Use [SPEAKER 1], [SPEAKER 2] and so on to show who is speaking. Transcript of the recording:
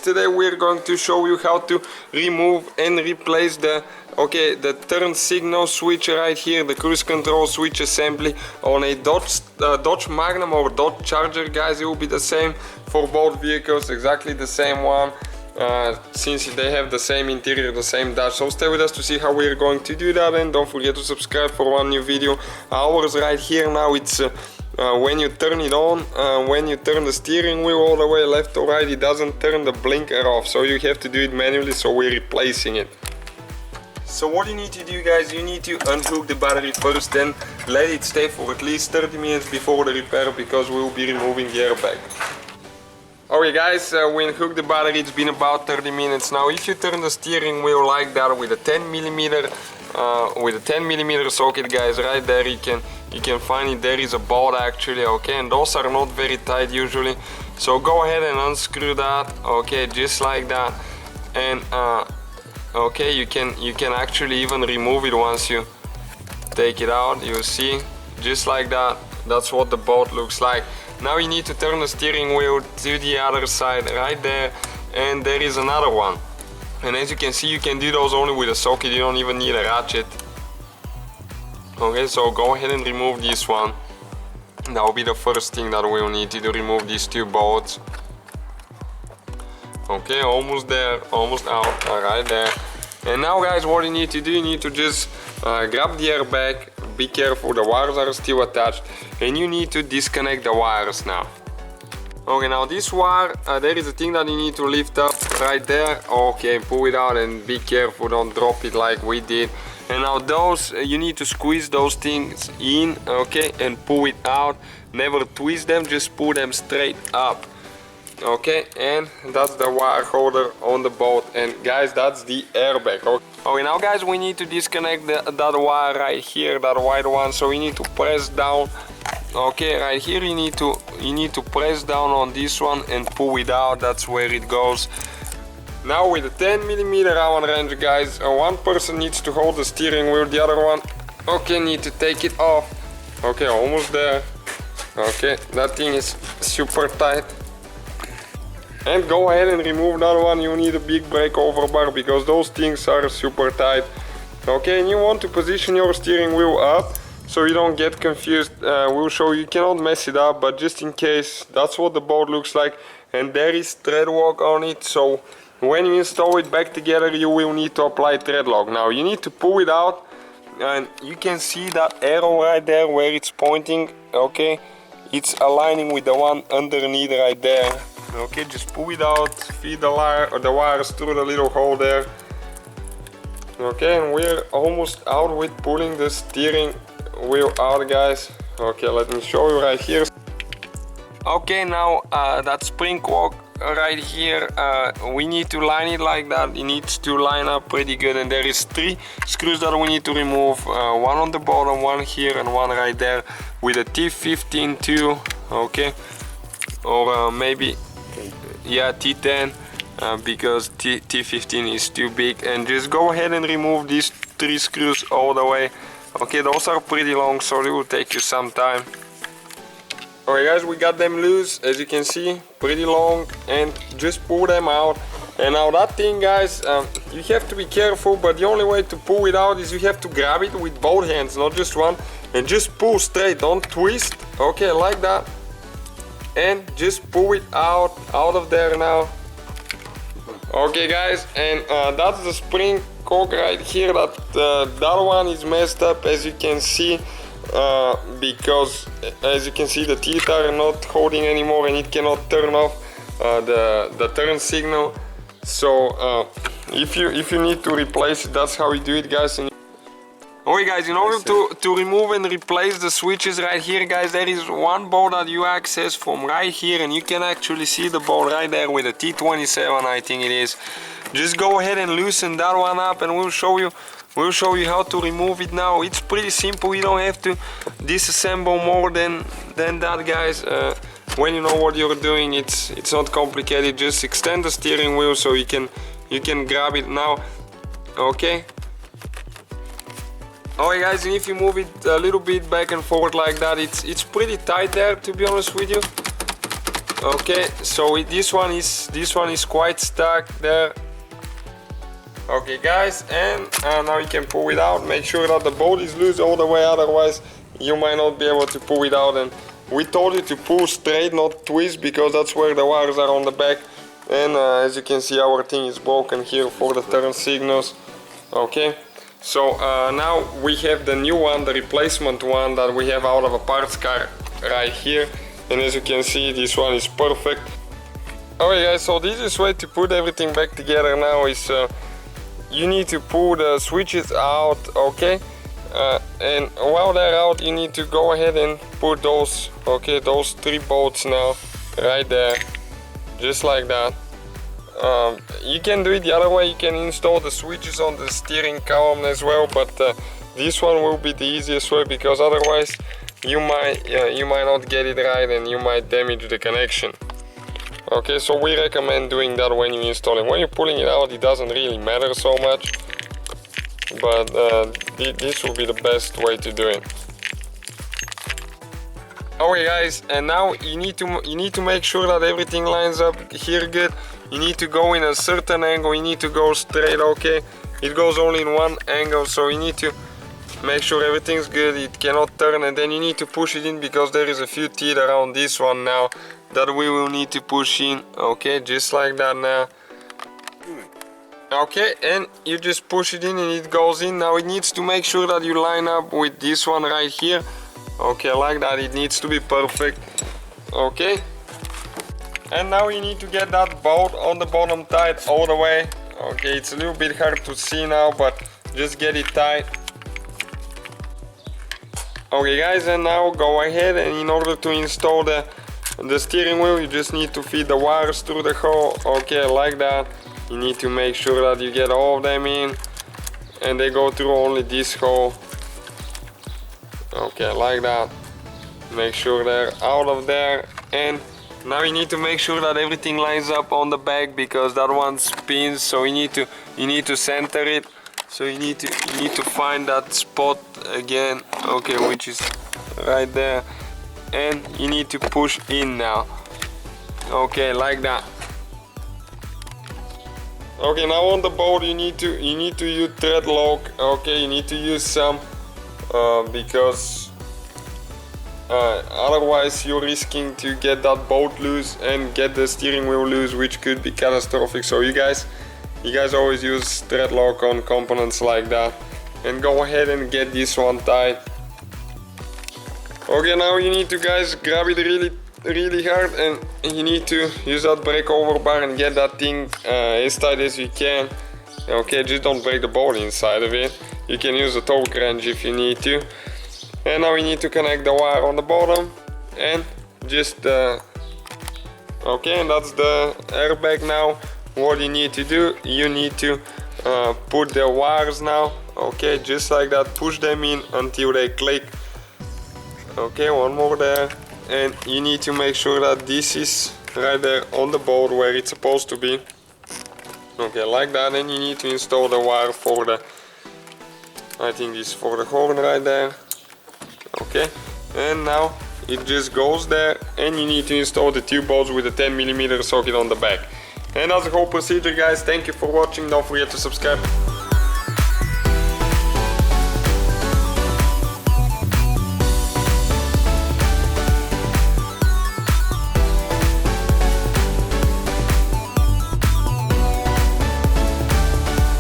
[SPEAKER 1] today we're going to show you how to remove and replace the turn signal switch right here, the cruise control switch assembly on a Dodge Magnum or Dodge Charger, guys. It will be the same for both vehicles, exactly the same one, since they have the same interior, the same dash. So stay with us to see how we're going to do that, and don't forget to subscribe for one new video. Ours right here now, it's when you turn it on, when you turn the steering wheel all the way left or right, it doesn't turn the blinker off, so you have to do it manually, so we're replacing it. So what you need to do, guys, you need to unhook the battery first, then let it stay for at least 30 minutes before the repair, because we will be removing the airbag. Okay guys, we unhooked the battery, it's been about 30 minutes. Now if you turn the steering wheel like that with a 10mm socket, guys, right there you can find it, there is a bolt actually, okay, and those are not very tight usually. So go ahead and unscrew that, okay, just like that, and okay, you can actually even remove it once you take it out. You see, just like that, that's what the bolt looks like. Now you need to turn the steering wheel to the other side right there, and there is another one. And as you can see, you can do those only with a socket, you don't even need a ratchet. Okay, so go ahead and remove this one. That will be the first thing that we'll need to do, remove these two bolts. Okay, almost there, almost out, right there. And now guys, what you need to do, you need to just grab the airbag. Be careful, the wires are still attached, and you need to disconnect the wires now. Okay, now this wire, there is a thing that you need to lift up right there. Okay, pull it out and be careful, don't drop it like we did. And now those, you need to squeeze those things in, okay, and pull it out. Never twist them, just pull them straight up. Okay, and that's the wire holder on the boat, and guys, that's the airbag. Okay, now guys, we need to disconnect that wire right here, that white one. So we need to press down. Okay, right here you need to press down on this one and pull it out. That's where it goes. Now with a 10mm Allen wrench, guys, one person needs to hold the steering wheel, the other one, okay, need to take it off. Okay, almost there. Okay, that thing is super tight. And go ahead and remove that one. You need a big brake over bar because those things are super tight. Okay, and you want to position your steering wheel up so you don't get confused. We'll show you, cannot mess it up, but just in case, that's what the boat looks like. And there is thread lock on it, so when you install it back together, you will need to apply thread lock. Now you need to pull it out, and you can see that arrow right there where it's pointing. Okay, it's aligning with the one underneath right there. Okay, just pull it out, feed the wires through the little hole there. Okay, and we're almost out with pulling the steering wheel out, guys. Okay, let me show you right here. Okay, now that spring lock right here, we need to line it like that. It needs to line up pretty good, and there is 3 screws that we need to remove, one on the bottom, one here, and one right there with a T15 too. Okay, or maybe, yeah, T10, because T15 is too big. And just go ahead and remove these 3 screws all the way. Okay, those are pretty long, so it will take you some time. Alright guys, we got them loose, as you can see, pretty long, and just pull them out. And now that thing, guys, you have to be careful, but the only way to pull it out is you have to grab it with both hands, not just one, and just pull straight, don't twist. Okay, like that. And just pull it out of there now. Okay guys, and that's the spring cock right here. That one is messed up, as you can see, because as you can see the teeth are not holding anymore, and it cannot turn off the turn signal. So if you need to replace it, that's how we do it, guys. Okay guys, in order to remove and replace the switches right here, guys, there is one bolt that you access from right here, and you can actually see the bolt right there with a T27, I think it is. Just go ahead and loosen that one up, and we'll show you how to remove it now. It's pretty simple, you don't have to disassemble more than that, guys. When you know what you're doing, it's not complicated. Just extend the steering wheel so you can grab it now. Okay. Alright guys, and if you move it a little bit back and forward like that, it's pretty tight there, to be honest with you. Okay, so this one is quite stuck there. Okay guys, and now you can pull it out. Make sure that the bolt is loose all the way, otherwise you might not be able to pull it out. And we told you to pull straight, not twist, because that's where the wires are on the back. And as you can see, our thing is broken here for the turn signals. Okay, so now we have the new one, the replacement one that we have out of a parts car right here. And as you can see, this one is perfect. Okay guys, so the easiest way to put everything back together now is you need to pull the switches out, okay? And while they're out, you need to go ahead and put those, okay, those 3 bolts now right there, just like that. You can do it the other way. You can install the switches on the steering column as well, but this one will be the easiest way, because otherwise you might not get it right and you might damage the connection. Okay, so we recommend doing that when you install it. When you're pulling it out, it doesn't really matter so much, but this will be the best way to do it. Okay guys, and now you need to make sure that everything lines up here good. You need to go in a certain angle, you need to go straight, okay? It goes only in one angle, so you need to make sure everything's good, it cannot turn, and then you need to push it in, because there is a few teeth around this one now that we will need to push in, okay, just like that now. Okay, and you just push it in and it goes in. Now it needs to make sure that you line up with this one right here, okay, like that. It needs to be perfect, okay. And now you need to get that bolt on the bottom tight all the way, okay. It's a little bit hard to see now, but just get it tight. Okay guys, and now go ahead, and in order to install the steering wheel, you just need to feed the wires through the hole, okay, like that. You need to make sure that you get all of them in, and they go through only this hole, okay, like that. Make sure they're out of there, and now you need to make sure that everything lines up on the back, because that one spins, so you need to center it. So you need to find that spot again, okay, which is right there, and you need to push in now, okay, like that. Okay, now on the bolt you need to use thread lock, okay, you need to use some because otherwise you're risking to get that bolt loose and get the steering wheel loose, which could be catastrophic. So you guys always use thread lock on components like that, and go ahead and get this one tight. Okay, now you need to, guys, grab it really hard, and you need to use that breakover bar and get that thing as tight as you can. Okay, just don't break the bolt inside of it. You can use a torque wrench if you need to. And now you need to connect the wire on the bottom, and just okay, and that's the airbag now. What you need to do, you need to put the wires now, okay, just like that. Push them in until they click. Okay, one more there, and you need to make sure that this is right there on the board where it's supposed to be, okay, like that. And you need to install the wire for the, I think this is for the horn right there, okay. And now it just goes there, and you need to install the 2 bolts with a 10mm socket on the back. And that's the whole procedure, guys. Thank you for watching. Don't forget to subscribe.